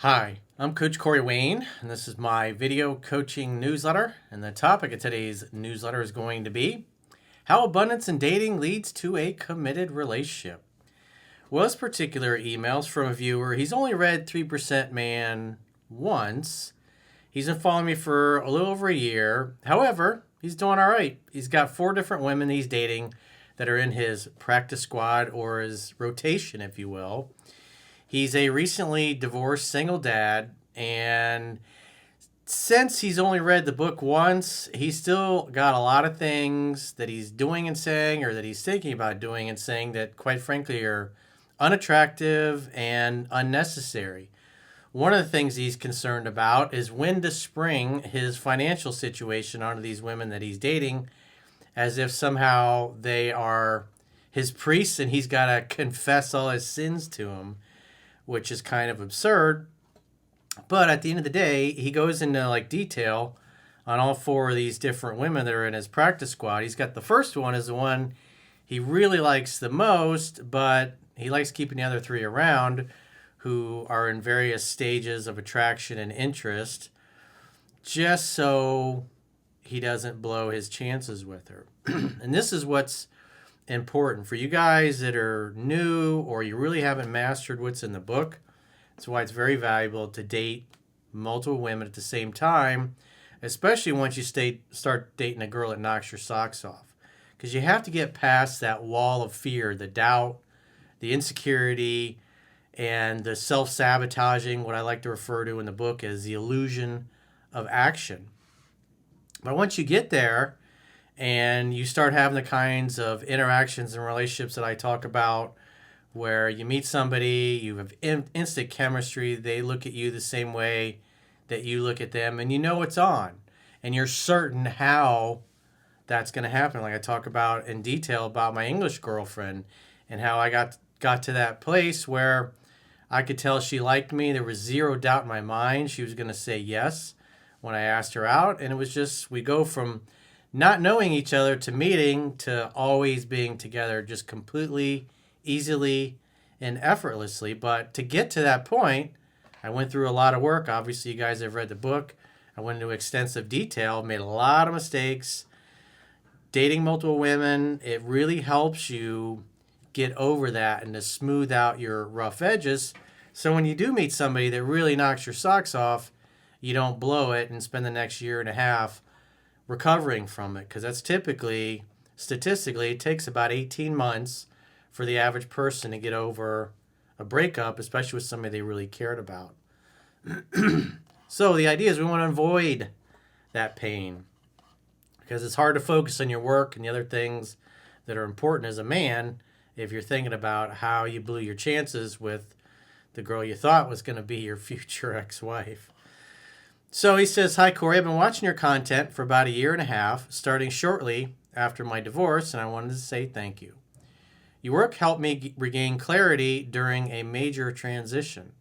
Hi, I'm Coach Corey Wayne, and this is my video coaching newsletter. And the topic of today's newsletter is going to be how abundance in dating leads to a committed relationship. Well, this particular email is from a viewer. He's only read 3% Man once. He's been following me for a little over a year. However, he's doing all right. He's got 4 different women he's dating that are in his practice squad or his rotation, if you will. He's a recently divorced single dad, and since he's only read the book once, he's still got a lot of things that he's doing and saying, or that he's thinking about doing and saying, that quite frankly are unattractive and unnecessary. One of the things he's concerned about is when to spring his financial situation onto these women that he's dating, as if somehow they are his priests and he's got to confess all his sins to them, which is kind of absurd. But at the end of the day, he goes into detail on all 4 of these different women that are in his practice squad. He's got the first one is the one he really likes the most, but he likes keeping the other 3 around, who are in various stages of attraction and interest, just so he doesn't blow his chances with her. And this is what's important for you guys that are new or you really haven't mastered what's in the book. That's why it's very valuable to date multiple women at the same time, especially once you start dating a girl that knocks your socks off. Because you have to get past that wall of fear, the doubt, the insecurity, and the self-sabotaging, what I like to refer to in the book as the illusion of action. But once you get there and you start having the kinds of interactions and relationships that I talk about, where you meet somebody, you have instant chemistry, they look at you the same way that you look at them, and you know it's on. And you're certain how that's going to happen. Like I talk about in detail about my English girlfriend and how I got to that place where I could tell she liked me. There was zero doubt in my mind she was going to say yes when I asked her out. And it was just, we go from not knowing each other to meeting to always being together, just completely, easily, and effortlessly. But to get to that point, I went through a lot of work. Obviously, you guys have read the book. I went into extensive detail, made a lot of mistakes. Dating multiple women, it really helps you get over that and to smooth out your rough edges. So when you do meet somebody that really knocks your socks off, you don't blow it and spend the next year and a half recovering from it. Because that's typically, statistically, it takes about 18 months for the average person to get over a breakup, especially with somebody they really cared about. So the idea is we want to avoid that pain, because it's hard to focus on your work and the other things that are important as a man if you're thinking about how you blew your chances with the girl you thought was going to be your future ex-wife. So he says, "Hi, Corey. I've been watching your content for about a year and a half, starting shortly after my divorce, and I wanted to say thank you. Your work helped me regain clarity during a major transition.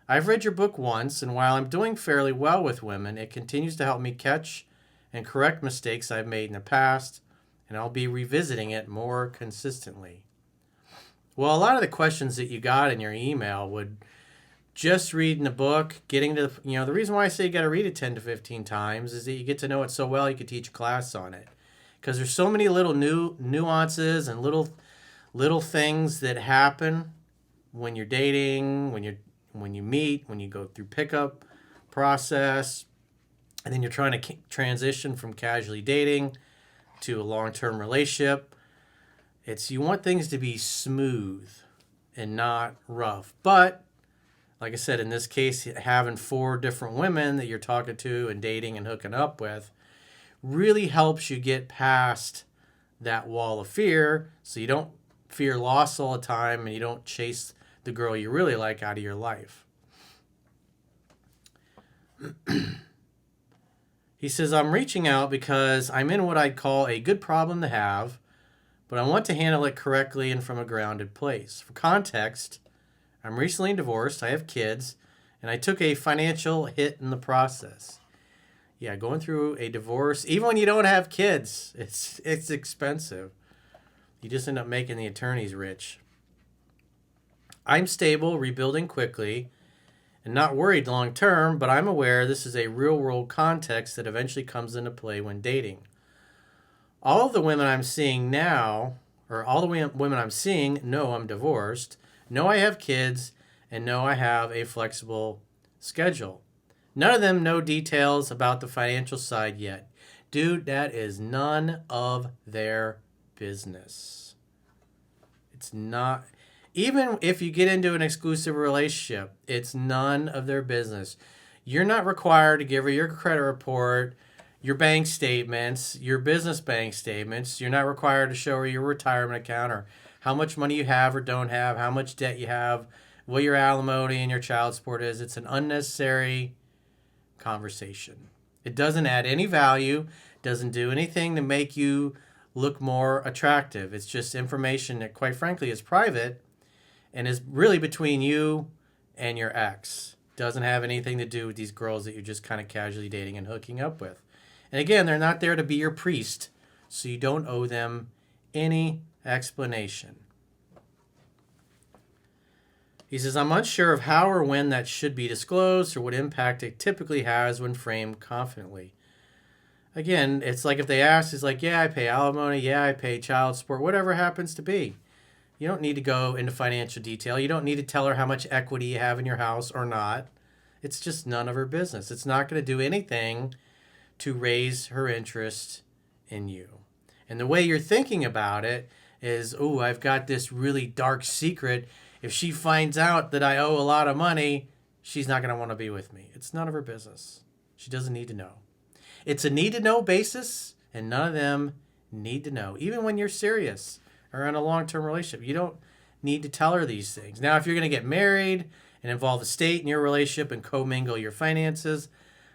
I've read your book once, and while I'm doing fairly well with women, it continues to help me catch and correct mistakes I've made in the past, and I'll be revisiting it more consistently." Well, a lot of the questions that you got in your email would just reading the book, getting to, the reason why I say you got to read it 10 to 15 times is that you get to know it so well you could teach a class on it. Because there's so many little nuances and little things that happen when you're dating, when you meet, when you go through pickup process, and then you're trying to transition from casually dating to a long-term relationship. You want things to be smooth and not rough. But like I said, in this case, having 4 different women that you're talking to and dating and hooking up with really helps you get past that wall of fear, so you don't fear loss all the time and you don't chase the girl you really like out of your life. He says, "I'm reaching out because I'm in what I'd call a good problem to have, but I want to handle it correctly and from a grounded place. For context, I'm recently divorced, I have kids, and I took a financial hit in the process." Yeah, going through a divorce, even when you don't have kids, it's expensive. You just end up making the attorneys rich. "I'm stable, rebuilding quickly, and not worried long term, but I'm aware this is a real world context that eventually comes into play when dating. All of the women I'm seeing now, or all the women I'm seeing, know I'm divorced, know I have kids, and know I have a flexible schedule. None of them know details about the financial side yet. Dude, that is none of their business. It's not. Even if you get into an exclusive relationship, it's none of their business. You're not required to give her your credit report, your bank statements, your business bank statements. You're not required to show her your retirement account or how much money you have or don't have, how much debt you have, what your alimony and your child support is. It's an unnecessary conversation. It doesn't add any value, doesn't do anything to make you look more attractive. It's just information that, quite frankly, is private and is really between you and your ex. Doesn't have anything to do with these girls that you're just kind of casually dating and hooking up with. And again, they're not there to be your priest, so you don't owe them any explanation. He says, I'm unsure of how or when that should be disclosed or what impact it typically has when framed confidently. Again, it's like if they ask, it's like, yeah, I pay alimony, yeah, I pay child support, whatever happens to be. You don't need to go into financial detail. You don't need to tell her how much equity you have in your house or not. It's just none of her business. It's not going to do anything to raise her interest in you. And the way you're thinking about it is, oh, I've got this really dark secret. If she finds out that I owe a lot of money, she's not going to want to be with me. It's none of her business. She doesn't need to know. It's a need-to-know basis, and none of them need to know. Even when you're serious or in a long-term relationship, you don't need to tell her these things. Now, if you're going to get married and involve the state in your relationship and commingle your finances,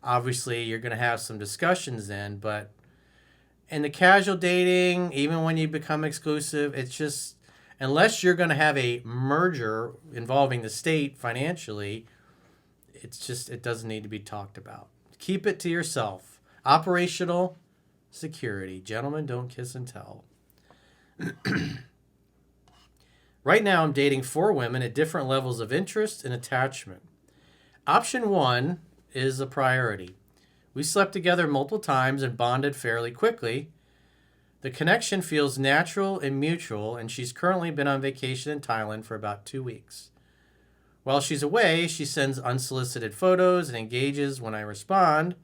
obviously you're going to have some discussions then. But in the casual dating, even when you become exclusive, it's just, unless you're going to have a merger involving the state financially, it doesn't need to be talked about. Keep it to yourself. Operational security. Gentlemen, don't kiss and tell. Right now, I'm dating 4 women at different levels of interest and attachment. Option 1 is a priority. We slept together multiple times and bonded fairly quickly. The connection feels natural and mutual, and she's currently been on vacation in Thailand for about 2 weeks. While she's away, she sends unsolicited photos and engages when I respond.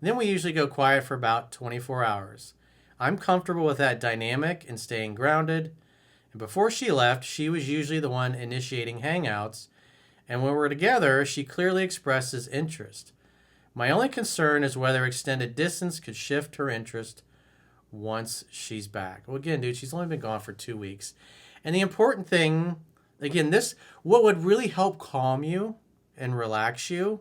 Then we usually go quiet for about 24 hours. I'm comfortable with that dynamic and staying grounded. And before she left, she was usually the one initiating hangouts. And when we're together, she clearly expresses interest. My only concern is whether extended distance could shift her interest once she's back. Well, again, dude, she's only been gone for 2 weeks. And the important thing, again, what would really help calm you and relax you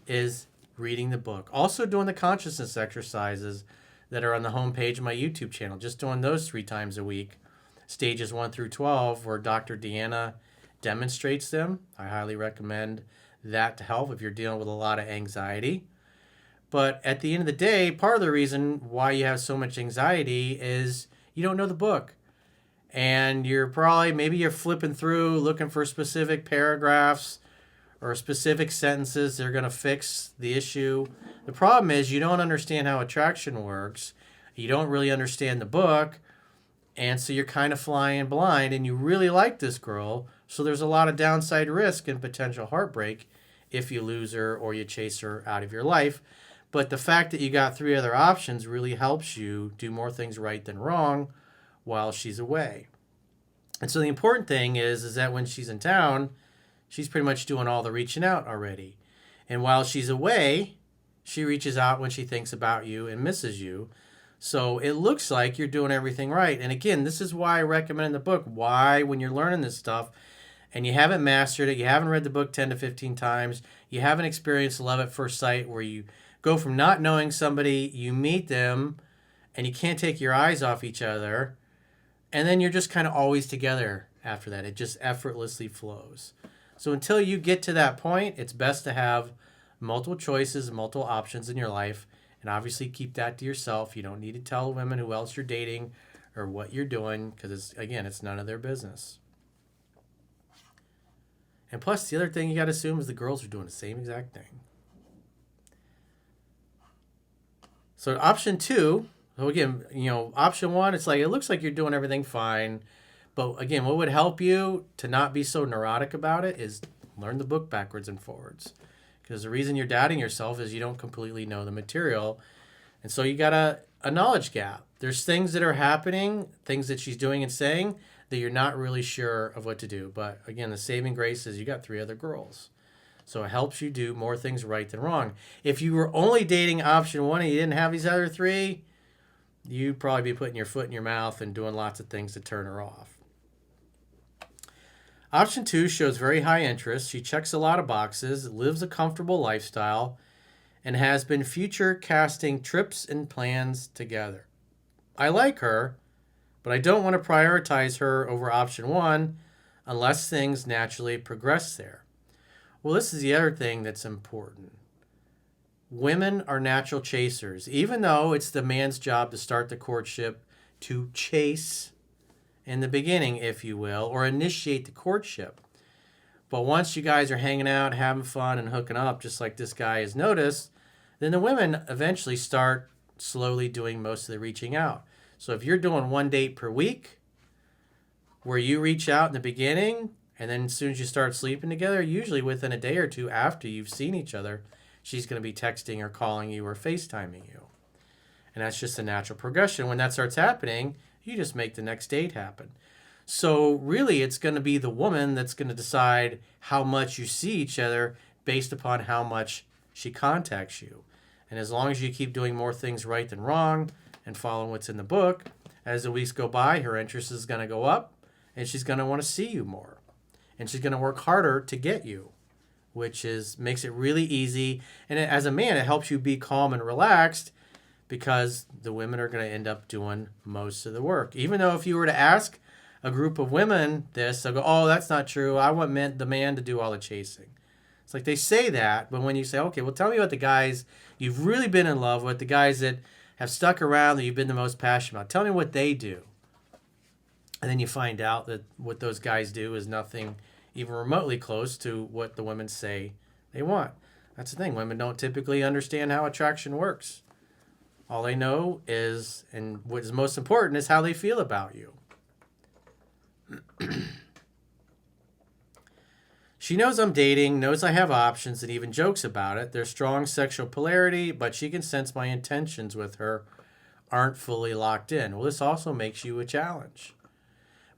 is reading the book. Also doing the consciousness exercises that are on the homepage of my YouTube channel. Just doing those 3 times a week. Stages 1 through 12, where Dr. Deanna demonstrates them. I highly recommend that to help if you're dealing with a lot of anxiety. But at the end of the day, part of the reason why you have so much anxiety is you don't know the book. And maybe you're flipping through looking for specific paragraphs or specific sentences that are going to fix the issue. The problem is you don't understand how attraction works. You don't really understand the book. And so you're kind of flying blind, and you really like this girl. So there's a lot of downside risk and potential heartbreak if you lose her or you chase her out of your life. But the fact that you got 3 other options really helps you do more things right than wrong while she's away. And so the important thing is that when she's in town, she's pretty much doing all the reaching out already. And while she's away, she reaches out when she thinks about you and misses you. So it looks like you're doing everything right. And again, this is why I recommend in the book, why when you're learning this stuff and you haven't mastered it, you haven't read the book 10 to 15 times, you haven't experienced love at first sight where you go from not knowing somebody, you meet them, and you can't take your eyes off each other, and then you're just kind of always together after that. It just effortlessly flows. So until you get to that point, it's best to have multiple choices, multiple options in your life, and obviously keep that to yourself. You don't need to tell women who else you're dating or what you're doing because, it's none of their business. And plus, the other thing you got to assume is the girls are doing the same exact thing. So option 2, so again, option 1, it's like, it looks like you're doing everything fine. But again, what would help you to not be so neurotic about it is learn the book backwards and forwards. Because the reason you're doubting yourself is you don't completely know the material. And so you got a knowledge gap. There's things that are happening, things that she's doing and saying that you're not really sure of what to do. But again, the saving grace is you got 3 other girls. So it helps you do more things right than wrong. If you were only dating option 1 and you didn't have these other 3, you'd probably be putting your foot in your mouth and doing lots of things to turn her off. Option 2 shows very high interest. She checks a lot of boxes, lives a comfortable lifestyle, and has been future casting trips and plans together. I like her, but I don't want to prioritize her over option 1 unless things naturally progress there. Well, this is the other thing that's important. Women are natural chasers. Even though it's the man's job to start the courtship, to chase in the beginning, if you will, or initiate the courtship. But once you guys are hanging out, having fun, and hooking up, just like this guy has noticed, then the women eventually start slowly doing most of the reaching out. So if you're doing 1 date per week, where you reach out in the beginning, and then as soon as you start sleeping together, usually within a day or 2 after you've seen each other, she's going to be texting or calling you or FaceTiming you. And that's just a natural progression. When that starts happening, you just make the next date happen. So really, it's going to be the woman that's going to decide how much you see each other based upon how much she contacts you. And as long as you keep doing more things right than wrong and following what's in the book, as the weeks go by, her interest is going to go up and she's going to want to see you more. And she's going to work harder to get you, which makes it really easy. And as a man, it helps you be calm and relaxed because the women are going to end up doing most of the work. Even though if you were to ask a group of women this, they'll go, oh, that's not true. I want the man to do all the chasing. It's like they say that, but when you say, okay, well, tell me about the guys you've really been in love with, the guys that have stuck around that you've been the most passionate about. Tell me what they do. And then you find out that what those guys do is nothing even remotely close to what the women say they want. That's the thing. Women don't typically understand how attraction works. All they know is, and what is most important, is how they feel about you. She knows I'm dating, knows I have options, and even jokes about it. There's strong sexual polarity, but she can sense my intentions with her aren't fully locked in. Well, this also makes you a challenge.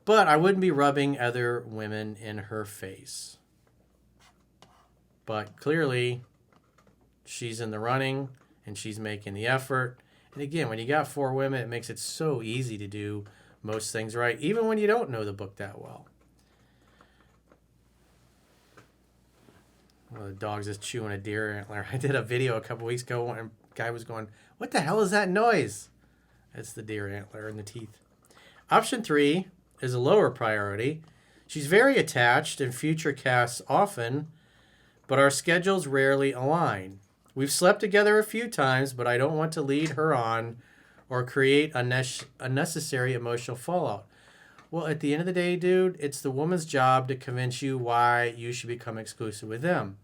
But I wouldn't be rubbing other women in her face. But clearly, she's in the running, and she's making the effort. And again, when you got 4 women, it makes it so easy to do most things right, even when you don't know the book that well. Well, the dog's just chewing a deer antler. I did a video a couple weeks ago, and a guy was going, what the hell is that noise? It's the deer antler in the teeth. Option 3 is a lower priority. She's very attached and future casts often, but our schedules rarely align. We've slept together a few times, but I don't want to lead her on or create unnecessary emotional fallout. Well, at the end of the day, dude, it's the woman's job to convince you why you should become exclusive with them.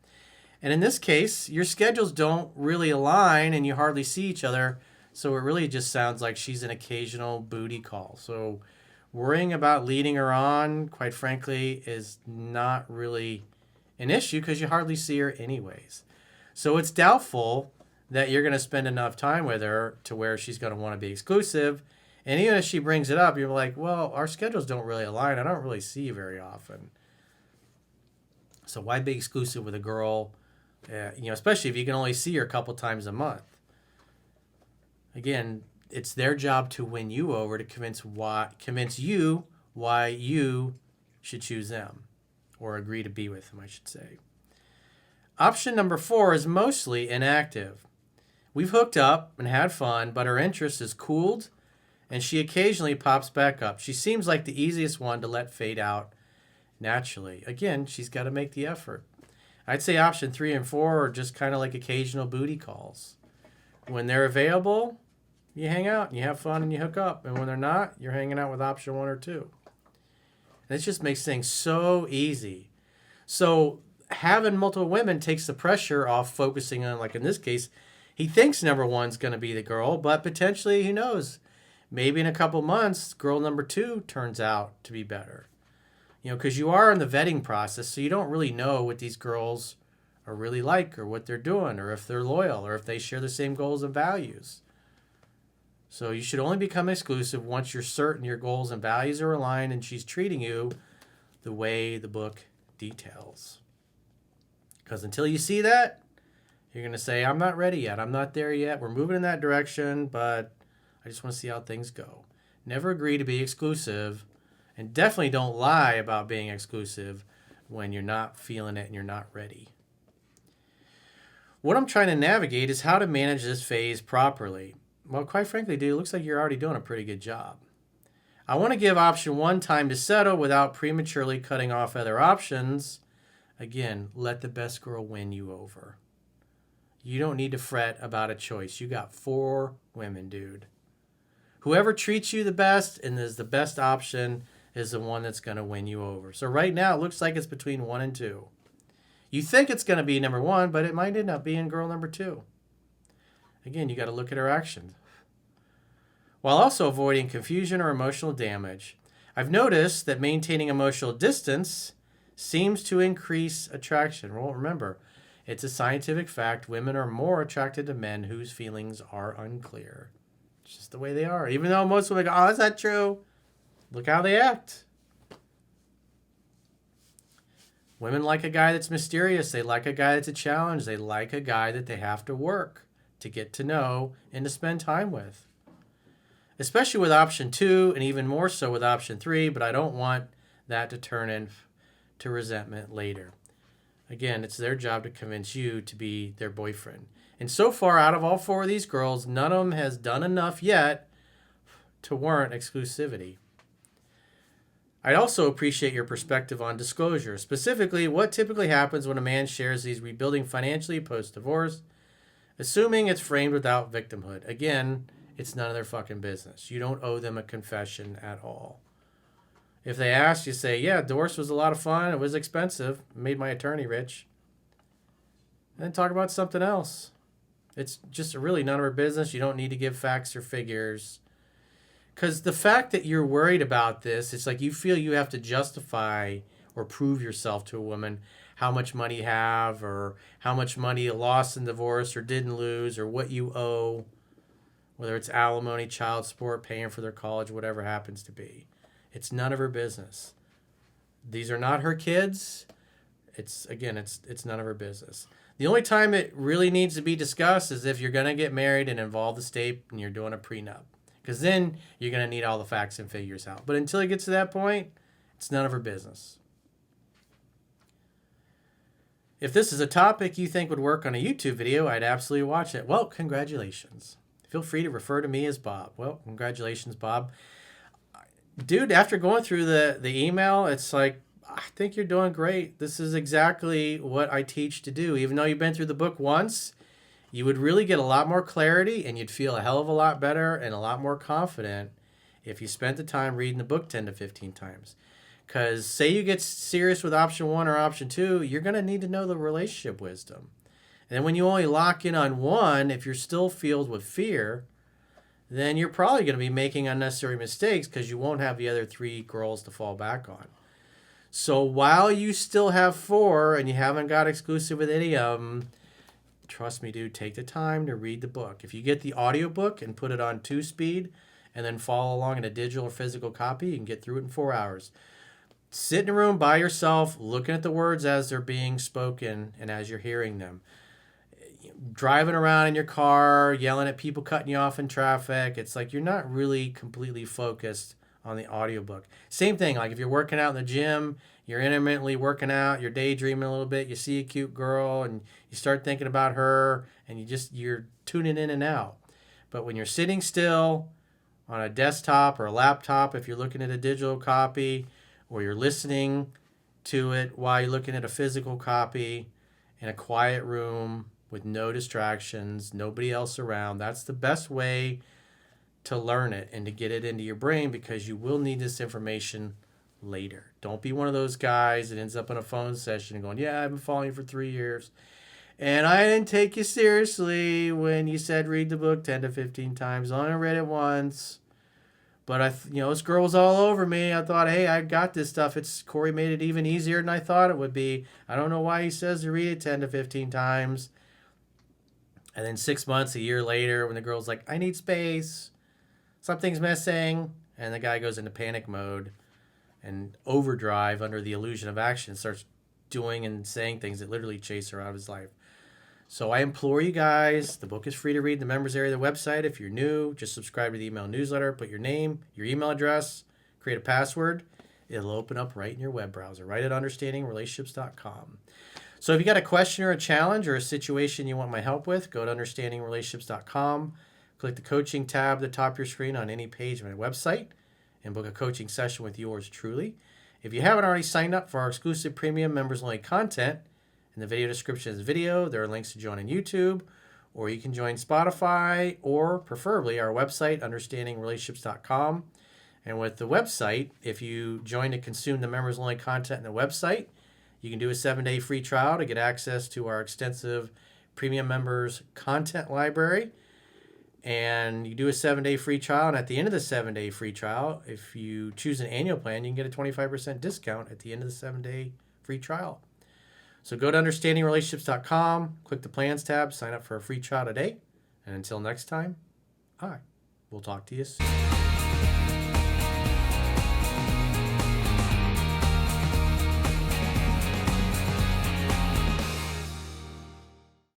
And in this case, your schedules don't really align and you hardly see each other, so it really just sounds like she's an occasional booty call. So worrying about leading her on, quite frankly, is not really an issue because you hardly see her anyways. So it's doubtful that you're going to spend enough time with her to where she's going to want to be exclusive. And even if she brings it up, you're like, well, our schedules don't really align. I don't really see you very often. So why be exclusive with a girl, especially if you can only see her a couple times a month? Again, it's their job to win you over, to convince you why you should choose them or agree to be with them, I should say. Option number 4 is mostly inactive. We've hooked up and had fun, but her interest is cooled and she occasionally pops back up. She seems like the easiest one to let fade out naturally. Again, she's got to make the effort. I'd say option 3 and 4 are just kind of like occasional booty calls. When they're available, you hang out and you have fun and you hook up. And when they're not, you're hanging out with option 1 or 2. And it just makes things so easy. So having multiple women takes the pressure off focusing on, like in this case, he thinks number one's going to be the girl, but potentially, who knows? Maybe in a couple months, girl number two turns out to be better. Because you are in the vetting process, so you don't really know what these girls are really like, or what they're doing, or if they're loyal, or if they share the same goals and values. So you should only become exclusive once you're certain your goals and values are aligned and she's treating you the way the book details. Because until you see that, you're going to say, I'm not ready yet. I'm not there yet. We're moving in that direction, but I just want to see how things go. Never agree to be exclusive, and definitely don't lie about being exclusive when you're not feeling it and you're not ready. What I'm trying to navigate is how to manage this phase properly. Well, quite frankly, dude, it looks like you're already doing a pretty good job. I want to give option one time to settle without prematurely cutting off other options. Again, let the best girl win you over. You don't need to fret about a choice. You got 4 women, dude. Whoever treats you the best and is the best option is the one that's going to win you over. So right now, it looks like it's between 1 and 2. You think it's going to be number 1, but it might end up being girl number 2. Again, you got to look at her actions, while also avoiding confusion or emotional damage. I've noticed that maintaining emotional distance seems to increase attraction. Well, remember, it's a scientific fact. Women are more attracted to men whose feelings are unclear. It's just the way they are. Even though most women go, oh, is that true? Look how they act. Women like a guy that's mysterious. They like a guy that's a challenge. They like a guy that they have to work to get to know and to spend time with. Especially with option 2, and even more so with option 3, but I don't want that to turn into resentment later. Again, it's their job to convince you to be their boyfriend. And so far, out of all 4 of these girls, none of them has done enough yet to warrant exclusivity. I'd also appreciate your perspective on disclosure. Specifically, what typically happens when a man shares he's rebuilding financially post-divorce, assuming it's framed without victimhood. Again, it's none of their fucking business. You don't owe them a confession at all. If they ask, you say, yeah, divorce was a lot of fun. It was expensive. It made my attorney rich. And then talk about something else. It's just really none of our business. You don't need to give facts or figures. Because the fact that you're worried about this, it's like you feel you have to justify or prove yourself to a woman how much money you have, or how much money you lost in divorce or didn't lose, or what you owe, whether it's alimony, child support, paying for their college, whatever happens to be. It's none of her business. These are not her kids. It's none of her business. The only time it really needs to be discussed is if you're going to get married and involve the state and you're doing a prenup. Because then you're going to need all the facts and figures out. But until it gets to that point, it's none of her business. If this is a topic you think would work on a YouTube video, I'd absolutely watch it. Well, congratulations. Feel free to refer to me as Bob. Well, congratulations, Bob. Dude, after going through the email, it's like, I think you're doing great. This is exactly what I teach to do. Even though you've been through the book once, you would really get a lot more clarity, and you'd feel a hell of a lot better and a lot more confident if you spent the time reading the book 10 to 15 times. Because say you get serious with option 1 or option 2, you're going to need to know the relationship wisdom. And then when you only lock in on one, if you're still filled with fear, then you're probably going to be making unnecessary mistakes because you won't have the other 3 girls to fall back on. So while you still have 4 and you haven't got exclusive with any of them, trust me, dude, take the time to read the book. If you get the audiobook and put it on 2-speed and then follow along in a digital or physical copy, you can get through it in 4 hours. Sit in a room by yourself, looking at the words as they're being spoken and as you're hearing them. Driving around in your car, yelling at people cutting you off in traffic, it's like you're not really completely focused on the audiobook. Same thing, like if you're working out in the gym, you're intermittently working out, you're daydreaming a little bit, you see a cute girl and you start thinking about her and you're tuning in and out. But when you're sitting still on a desktop or a laptop, if you're looking at a digital copy, or you're listening to it while you're looking at a physical copy in a quiet room with no distractions, nobody else around, that's the best way to learn it and to get it into your brain, because you will need this information later. Don't be one of those guys that ends up in a phone session and going, yeah, I've been following you for 3 years. And I didn't take you seriously when you said read the book 10 to 15 times. I only read it once. But this girl was all over me. I thought, hey, I got this stuff. Corey made it even easier than I thought it would be. I don't know why he says to read it 10 to 15 times. And then 6 months, a year later, when the girl's like, I need space, something's missing, and the guy goes into panic mode and overdrive under the illusion of action, starts doing and saying things that literally chase her out of his life. So I implore you guys, the book is free to read in the members area of the website. If you're new, just subscribe to the email newsletter, put your name, your email address, create a password. It'll open up right in your web browser, right at understandingrelationships.com. So if you got a question or a challenge or a situation you want my help with, go to understandingrelationships.com, click the coaching tab at the top of your screen on any page of my website, and book a coaching session with yours truly. If you haven't already signed up for our exclusive premium members-only content, in the video description of this video, there are links to join on YouTube, or you can join Spotify, or preferably our website, understandingrelationships.com. And with the website, if you join to consume the members-only content in the website, you can do a 7-day free trial to get access to our extensive premium members content library. And you do a 7-day free trial, and at the end of the 7-day free trial, if you choose an annual plan, you can get a 25% discount at the end of the 7-day free trial. So go to understandingrelationships.com, click the plans tab, sign up for a free trial today. And until next time, I will talk to you soon.